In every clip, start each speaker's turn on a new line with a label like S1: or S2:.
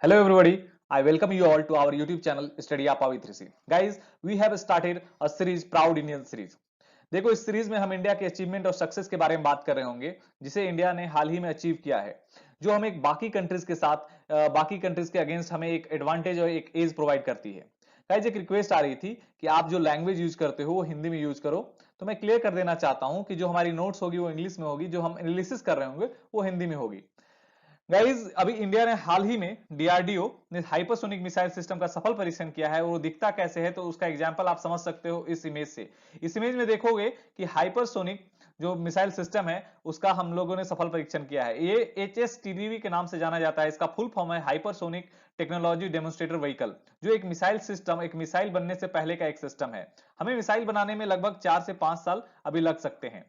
S1: Hello everybody, I welcome you all to our YouTube channel Study Apa with Rishi. Guys, we have started a series Proud Indian series. देखो इस series में हम India के achievement और success के बारे में बात कर रहे होंगे जिसे इंडिया ने हाल ही में अचीव किया है, जो हमें एक बाकी कंट्रीज के साथ बाकी कंट्रीज के अगेंस्ट हमें एक एडवांटेज और एक एज प्रोवाइड करती है। गाइस एक रिक्वेस्ट आ रही थी कि आप जो लैंग्वेज यूज करते हो वो हिंदी में यूज करो, तो मैं क्लियर कर देना चाहता हूं कि जो हमारी नोट्स होगी वो इंग्लिश में होगी, जो हम एनालिसिस कर रहे होंगे वो हिंदी में होगी। गाइज अभी इंडिया ने हाल ही में डीआरडीओ ने हाइपरसोनिक मिसाइल सिस्टम का सफल परीक्षण किया है और वो दिखता कैसे है तो उसका एग्जांपल आप समझ सकते हो इस इमेज से। इस इमेज में देखोगे कि हाइपरसोनिक जो मिसाइल सिस्टम है उसका हम लोगों ने सफल परीक्षण किया है। ये HSTDV के नाम से जाना जाता है। इसका फुल फॉर्म है हाइपरसोनिक टेक्नोलॉजी डेमोन्स्ट्रेटर व्हीकल, जो एक मिसाइल सिस्टम, एक मिसाइल बनने से पहले का एक सिस्टम है। हमें मिसाइल बनाने में लगभग 4 से 5 साल अभी लग सकते हैं।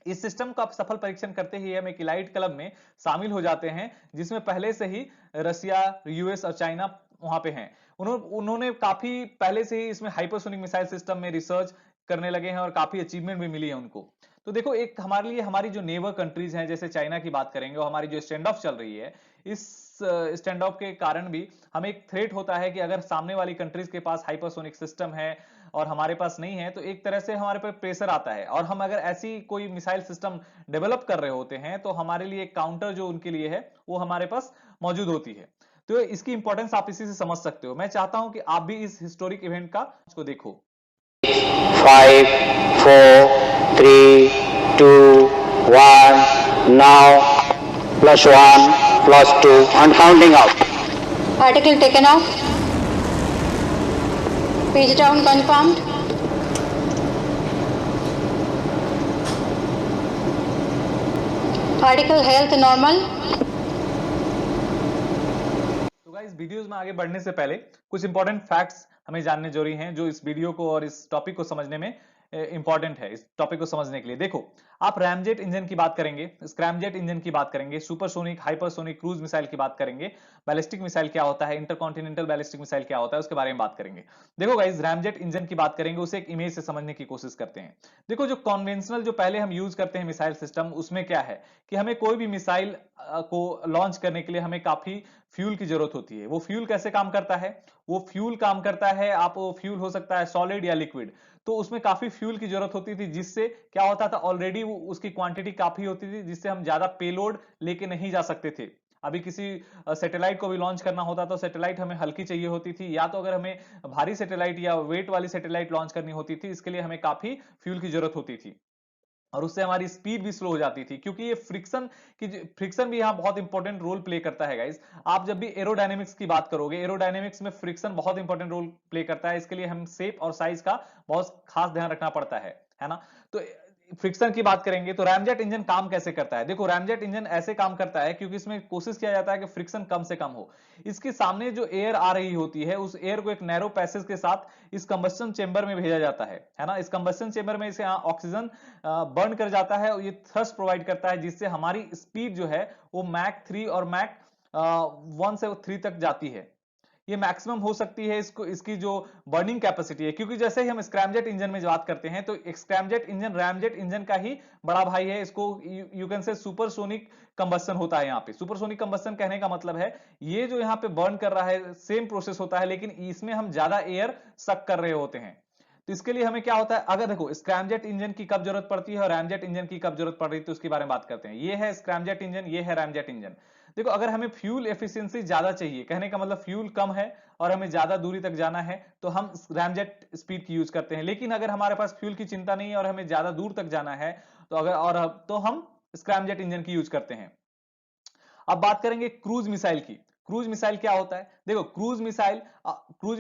S1: इस सिस्टम का सफल परीक्षण करते ही हम एक इलाइट क्लब में शामिल हो जाते हैं जिसमें पहले से ही रसिया, यूएस और चाइना वहां पे हैं। उन्होंने काफी पहले से ही इसमें हाइपरसोनिक मिसाइल सिस्टम में रिसर्च करने लगे हैं और काफी अचीवमेंट भी मिली है उनको। तो देखो एक हमारे लिए हमारी जो नेबर कंट्रीज हैं जैसे चाइना की बात करेंगे और हमारी जो स्टैंड ऑफ चल रही है, इस स्टैंड ऑफ के कारण भी हमें एक थ्रेट होता है कि अगर सामने वाली कंट्रीज के पास हाइपरसोनिक सिस्टम है और हमारे पास नहीं है तो एक तरह से हमारे पर प्रेशर आता है, और हम अगर ऐसी कोई मिसाइल सिस्टम डेवलप कर रहे होते हैं तो हमारे लिए एक काउंटर जो उनके लिए है वो हमारे पास मौजूद होती है। तो इसकी इंपॉर्टेंस आप इसी से समझ सकते हो। मैं चाहता हूं कि आप भी इस हिस्टोरिक इवेंट का को देखो।
S2: 5, 4, 3, 2, 1, now, +1, +2, and counting out.
S3: Article taken off. Page down confirmed. Article health normal.
S1: तो गाइस वीडियोस में आगे बढ़ने से पहले कुछ इंपॉर्टेंट फैक्ट्स हमें जानने जरूरी हैं जो इस वीडियो को और इस टॉपिक को समझने में इंपॉर्टेंट है। इस टॉपिक को समझने के लिए देखो, आप रैमजेट इंजन की बात करेंगे, स्क्रैमजेट इंजन की बात करेंगे, सुपरसोनिक, हाइपरसोनिक, क्रूज मिसाइल की बात करेंगे, बैलिस्टिक मिसाइल क्या होता है, इंटरकॉन्टिनेंटल बैलिस्टिक मिसाइल क्या होता है उसके बारे में बात करेंगे। देखो गाइस रैमजेट इंजन की बात करेंगे, उसे एक इमेज से समझने की कोशिश करते हैं। देखो जो कॉन्वेंशनल जो पहले हम यूज करते हैं मिसाइल सिस्टम, उसमें क्या है कि हमें कोई भी मिसाइल को लॉन्च करने के लिए हमें काफी फ्यूल की जरूरत होती है। वो फ्यूल कैसे काम करता है? वो फ्यूल काम करता है, आप वो फ्यूल हो सकता है सॉलिड या लिक्विड, तो उसमें काफी फ्यूल की जरूरत होती थी जिससे क्या होता था ऑलरेडी उसकी क्वांटिटी काफी होती थी जिससे हम ज्यादा पेलोड लेके नहीं जा सकते थे। अभी किसी सैटेलाइट को भी लॉन्च करना होता तो सैटेलाइट हमें हल्की चाहिए होती थी, या तो अगर हमें भारी सैटेलाइट या वेट वाली सैटेलाइट लॉन्च करनी होती थी इसके लिए हमें काफी फ्यूल की जरूरत होती थी और उससे हमारी स्पीड भी स्लो हो जाती थी, क्योंकि ये फ्रिक्शन भी यहाँ बहुत इंपॉर्टेंट रोल प्ले करता है गाइस। आप जब भी एरोडायनेमिक्स की बात करोगे, एरोडायनेमिक्स में फ्रिक्शन बहुत इंपॉर्टेंट रोल प्ले करता है। इसके लिए हम शेप और साइज का बहुत खास ध्यान रखना पड़ता है ना। तो फ्रिक्शन की बात करेंगे तो रैमजेट इंजन काम कैसे करता है। देखो रैमजेट इंजन ऐसे काम करता है क्योंकि इसमें कोशिश किया जाता है कि फ्रिक्शन कम से कम हो। इसके सामने जो एयर आ रही होती है उस एयर को एक नैरो पैसेज के साथ इस कंबस्शन चेंबर में भेजा जाता है ना। इस कंबस्शन चेंबर में इसे ऑक्सीजन बर्न कर जाता है और ये थ्रस्ट प्रोवाइड करता है जिससे हमारी स्पीड जो है वो मैक 3 और मैक 1 से 3 तक जाती है। ये मैक्सिमम हो सकती है इसको, इसकी जो बर्निंग कैपेसिटी है, क्योंकि जैसे ही हम स्क्रैमजेट इंजन में बात करते हैं तो स्क्रैमजेट इंजन रैमजेट इंजन का ही बड़ा भाई है। इसको you can say supersonic combustion होता है। यहाँ पे सुपरसोनिक कंबस्शन कहने का मतलब है ये जो यहाँ पे बर्न कर रहा है सेम प्रोसेस होता है, लेकिन इसमें हम ज्यादा एयर सक कर रहे होते हैं। तो इसके लिए हमें क्या होता है, अगर देखो स्क्रैमजेट इंजन की कब जरूरत पड़ती है और रैमजेट इंजन की कब जरूरत पड़ रही है तो उसके बारे में बात करते हैं। ये है स्क्रैमजेट इंजन, ये है रैमजेट इंजन। देखो अगर हमें फ्यूल एफिशिएंसी ज्यादा चाहिए, कहने का मतलब फ्यूल कम है और हमें ज्यादा दूरी तक जाना है तो हम रैमजेट स्पीड की यूज करते हैं। लेकिन अगर हमारे पास फ्यूल की चिंता नहीं है और हमें ज्यादा दूर तक जाना है तो हम स्क्रैमजेट इंजन की यूज करते हैं। अब बात करेंगे क्रूज मिसाइल की। क्रूज मिसाइल क्या होता है? देखो क्रूज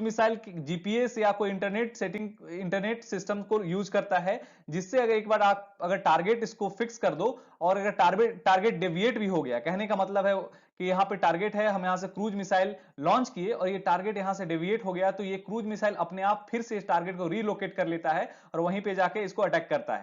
S1: मिसाइल जीपीएस या कोई इंटरनेट सिस्टम को यूज करता है जिससे अगर एक बार आप अगर टारगेट इसको फिक्स कर दो और अगर टारगेट डेविएट भी हो गया, कहने का मतलब है कि यहाँ पे टारगेट है, हम यहाँ से क्रूज मिसाइल लॉन्च किए और ये टारगेट यहाँ से डेविएट हो गया तो ये क्रूज मिसाइल अपने आप फिर से इस टारगेट को रीलोकेट कर लेता है और वहीं पे जाके इसको अटैक करता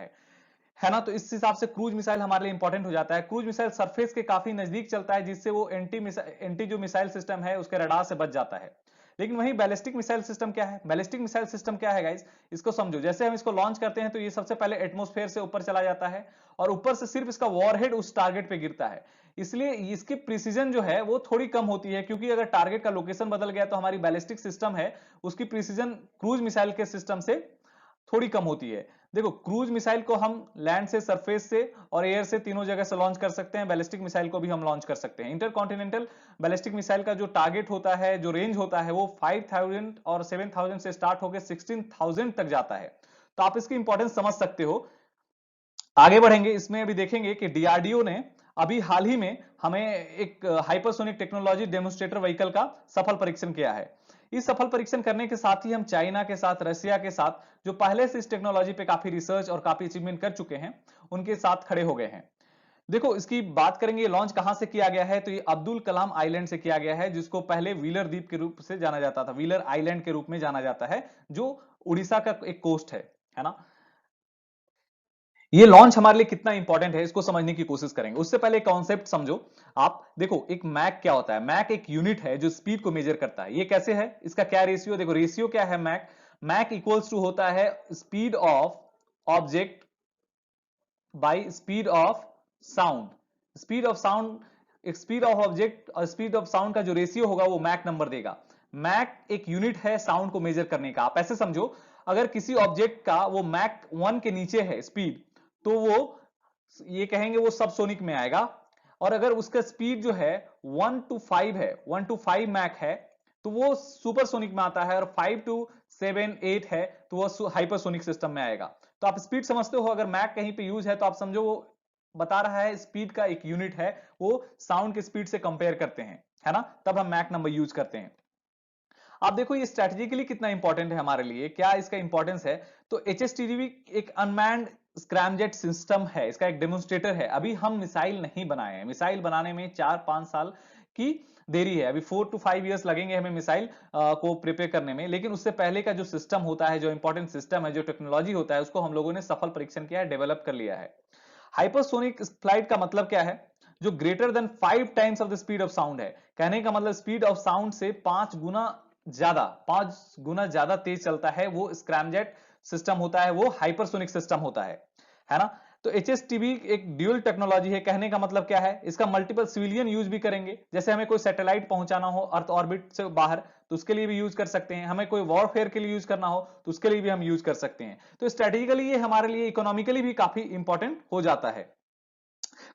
S1: है ना। तो इस हिसाब से क्रूज मिसाइल हमारे लिए इंपॉर्टेंट हो जाता है। क्रूज मिसाइल सरफेस के काफी नजदीक चलता है जिससे वो एंटी जो मिसाइल सिस्टम है उसके रडार से बच जाता है। लेकिन वही बैलिस्टिक मिसाइल सिस्टम क्या है? बैलिस्टिक मिसाइल सिस्टम क्या है गाइस? इसको समझो। जैसे हम इसको लॉन्च करते हैं तो ये सबसे पहले एटमॉस्फेयर से ऊपर चला जाता है और ऊपर से सिर्फ इसका वॉरहेड उस टारगेट पे गिरता है, इसलिए इसकी प्रिसीजन जो है वो थोड़ी कम होती है, क्योंकि अगर टारगेट का लोकेशन बदल गया तो हमारी बैलिस्टिक सिस्टम है उसकी प्रिसीजन क्रूज मिसाइल के सिस्टम से थोड़ी कम होती है। देखो, क्रूज मिसाइल को हम लैंड से, सरफेस से और एयर से तीनों जगह से लॉन्च कर सकते हैं। बैलिस्टिक मिसाइल को भी हम लॉन्च कर सकते हैं। इंटरकॉन्टिनेंटल बैलिस्टिक मिसाइल का जो टारगेट होता है, जो रेंज होता है, वो 5000 और 7000 से स्टार्ट होकर 16000 तक जाता है। तो आप इसकी इंपॉर्टेंस समझ सकते हो। आगे बढ़ेंगे, इसमें अभी देखेंगे कि डीआरडीओ ने अभी हाल ही में हमें एक हाइपरसोनिक टेक्नोलॉजी डेमोन्स्ट्रेटर व्हीकल का सफल परीक्षण किया है। इस सफल परीक्षण करने के साथ ही हम चाइना के साथ, रशिया के साथ, जो पहले से इस टेक्नोलॉजी पे काफी रिसर्च और काफी अचीवमेंट कर चुके हैं, उनके साथ खड़े हो गए हैं। देखो, इसकी बात करेंगे लॉन्च कहां से किया गया है, तो ये अब्दुल कलाम आइलैंड से किया गया है, जिसको पहले व्हीलर द्वीप के रूप से जाना जाता था, व्हीलर आइलैंड के रूप में जाना जाता है, जो उड़ीसा का एक कोस्ट है ना। ये लॉन्च हमारे लिए कितना इंपॉर्टेंट है इसको समझने की कोशिश करेंगे। उससे पहले कॉन्सेप्ट समझो आप। देखो, एक मैक क्या होता है? मैक एक यूनिट है जो स्पीड को मेजर करता है। ये कैसे है? इसका क्या रेशियो? देखो, रेशियो क्या है? मैक इक्वल्स टू होता है speed of object by speed of sound. Speed of sound, speed of object और स्पीड ऑफ साउंड का जो रेशियो होगा वो मैक नंबर देगा। मैक एक यूनिट है साउंड को मेजर करने का। आप ऐसे समझो, अगर किसी ऑब्जेक्ट का वो मैक 1 के नीचे है स्पीड, तो वो ये कहेंगे वो सबसोनिक में आएगा। और अगर उसका स्पीड जो है 1 to 5 है, 1 to 5 मैक है, तो वो सुपरसोनिक में आता है। और 5 to 7, 8 है तो वो हाइपरसोनिक सिस्टम में आएगा। तो आप स्पीड समझते हो, अगर मैक कहीं पे यूज है तो आप समझो वो बता रहा है स्पीड का एक यूनिट है, वो साउंड के स्पीड से कंपेयर करते हैं, है ना, तब हम मैक नंबर यूज करते हैं। आप देखो ये स्ट्रेटेजिकली कितना इंपॉर्टेंट है हमारे लिए, क्या इसका इंपॉर्टेंस है। तो HSTDV एक अनमैन्ड स्क्रैमजेट सिस्टम है, इसका एक डेमोन्स्ट्रेटर है। अभी हम मिसाइल नहीं बनाए हैं, मिसाइल बनाने में 4-5 साल की देरी है, अभी 4 to 5 इयर्स लगेंगे हमें मिसाइल को प्रिपेयर करने में। लेकिन उससे पहले का जो सिस्टम होता है, जो इंपॉर्टेंट सिस्टम है, जो टेक्नोलॉजी होता है, उसको हम लोगों ने सफल परीक्षण किया है, डेवलप कर लिया है। हाइपरसोनिक फ्लाइट का मतलब क्या है? जो greater than 5 times of the speed of sound है। कहने का मतलब स्पीड ऑफ साउंड से 5 गुना ज्यादा तेज चलता है, वो स्क्रैमजेट सिस्टम होता है, वो हाइपरसोनिक सिस्टम होता है ना। तो HSTV एक ड्यूल टेक्नोलॉजी है। कहने का मतलब क्या है? इसका मल्टीपल सिविलियन यूज भी करेंगे। जैसे हमें कोई सैटेलाइट पहुंचाना हो अर्थ ऑर्बिट से बाहर, तो उसके लिए भी यूज कर सकते हैं। हमें कोई वॉरफेयर के लिए यूज करना हो तो उसके लिए भी हम यूज कर सकते हैं। तो स्ट्रेटेजिकली ये हमारे लिए इकोनॉमिकली भी काफी इंपॉर्टेंट हो जाता है।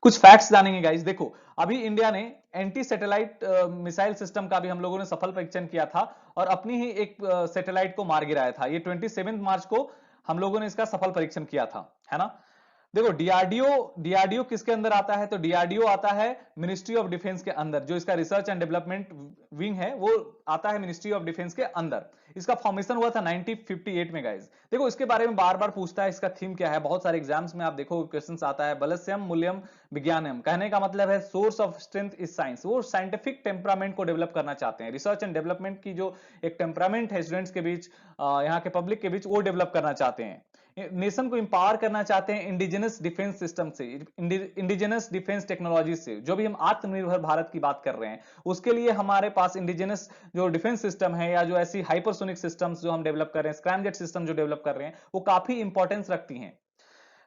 S1: कुछ फैक्ट्स जानेंगे गाइस। देखो, अभी इंडिया ने एंटी सैटेलाइट मिसाइल सिस्टम का भी हम लोगों ने सफल परीक्षण किया था और अपनी ही एक सैटेलाइट को मार गिराया था। ये 27 मार्च को हम लोगों ने इसका सफल परीक्षण किया था, है ना। देखो, डीआरडीओ किसके अंदर आता है? तो डीआरडीओ आता है मिनिस्ट्री ऑफ डिफेंस के अंदर। जो इसका रिसर्च एंड डेवलपमेंट विंग है वो आता है मिनिस्ट्री ऑफ डिफेंस के अंदर। इसका फॉर्मेशन हुआ था 1958 में गाइस। देखो, इसके बारे में बार बार पूछता है, इसका थीम क्या है, बहुत सारे एग्जाम्स में आप देखो क्वेश्चंस आता है, बलस्यम मूल्यम विज्ञानम। कहने का मतलब है source of strength is science. वो साइंटिफिक टेम्परामेंट को डेवलप करना चाहते हैं, रिसर्च एंड डेवलपमेंट की जो एक टेम्परामेंट है स्टूडेंट्स के बीच, यहाँ के पब्लिक के बीच, वो डेवलप करना चाहते हैं। नेशन को इंपावर करना चाहते हैं इंडिजिनस डिफेंस सिस्टम से, इंडिजिनस डिफेंस टेक्नोलॉजी से। जो भी हम आत्मनिर्भर भारत की बात कर रहे हैं, उसके लिए हमारे पास इंडिजिनस जो डिफेंस सिस्टम है या जो ऐसी हाइपरसोनिक सिस्टम्स जो हम डेवलप कर रहे हैं, स्क्रैमजेट सिस्टम जो डेवलप कर रहे हैं, वो काफी इंपॉर्टेंस रखती हैं।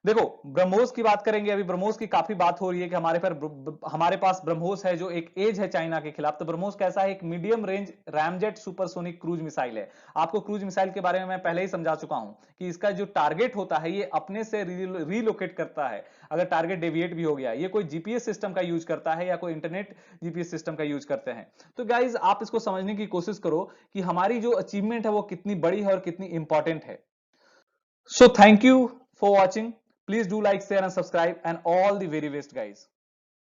S1: देखो, ब्रह्मोस की बात करेंगे। अभी ब्रह्मोस की काफी बात हो रही है कि हमारे पास ब्रह्मोस है जो एक एज है चाइना के खिलाफ। तो ब्रह्मोस कैसा है? एक medium range ramjet supersonic cruise missile है। आपको क्रूज मिसाइल के बारे में मैं पहले ही समझा चुका हूं कि इसका जो टारगेट होता है ये अपने से रीलोकेट करता है अगर टारगेट डेविएट भी हो गया। ये कोई जीपीएस सिस्टम का यूज करता है या कोई इंटरनेट जीपीएस सिस्टम का यूज करते हैं। तो गाइज, आप इसको समझने की कोशिश करो कि हमारी जो अचीवमेंट है वो कितनी बड़ी है और कितनी इंपॉर्टेंट है। So thank you for watching. Please do like, share and subscribe, and all the very best guys.